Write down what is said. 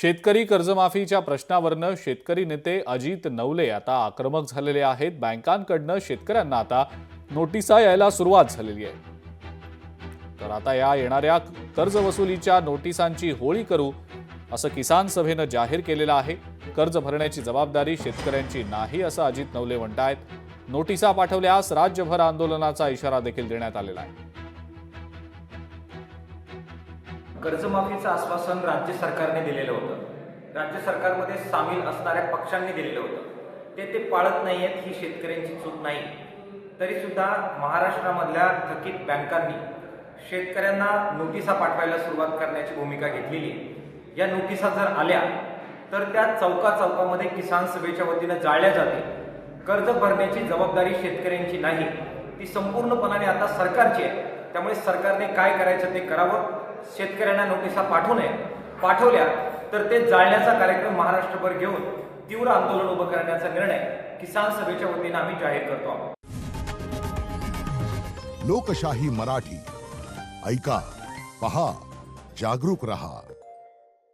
शेतकरी कर्जमाफीच्या प्रश्नावरनं शेतकरी नेते अजित नवले आता आक्रमक झालेले आहेत। बँकांकडनं शेतकऱ्यांना आता नोटिसा यायला सुरुवात झालेली आहे। तर आता या येणाऱ्या कर्जवसुलीच्या नोटिसांची होळी करू असं किसान सभेनं जाहीर केलेलं आहे। कर्ज भरण्याची जबाबदारी शेतकऱ्यांची नाही असं अजित नवले म्हणतायत। नोटिसा पाठवल्यास राज्यभर आंदोलनाचा इशारा देखील देण्यात आलेला आहे। कर्जमाफीचं आश्वासन राज्य सरकारने दिलेलं होतं। राज्य सरकारमध्ये सामील असणाऱ्या पक्षांनी दिलेलं होतं ते पाळत नाहीयेत ही शेतकऱ्यांची चूक नाही। तरी सुद्धा महाराष्ट्रामधल्या थकीत बँकांनी शेतकऱ्यांना नोटिसा पाठवायला सुरुवात करण्याची भूमिका घेतलेली आहे। या नोटिसा जर आल्या तर त्या चौकामध्ये किसान सभेच्या वतीनं जाळल्या जातील। कर्ज भरण्याची जबाबदारी शेतकऱ्यांची नाही, ती संपूर्णपणे आता सरकारची आहे। त्यामुळे सरकारने काय करायचं ते करावं। शेतकऱ्यांना नोटिसा पाठवू नये, पाठवल्या तर ते जाळण्याचा कार्यक्रम महाराष्ट्रभर घेऊन तीव्र आंदोलन उभं करण्याचा निर्णय किसान सभेच्या वतीने आम्ही जाहीर करतो आहोत। लोकशाही मराठी ऐका, पहा, जागरूक रहा।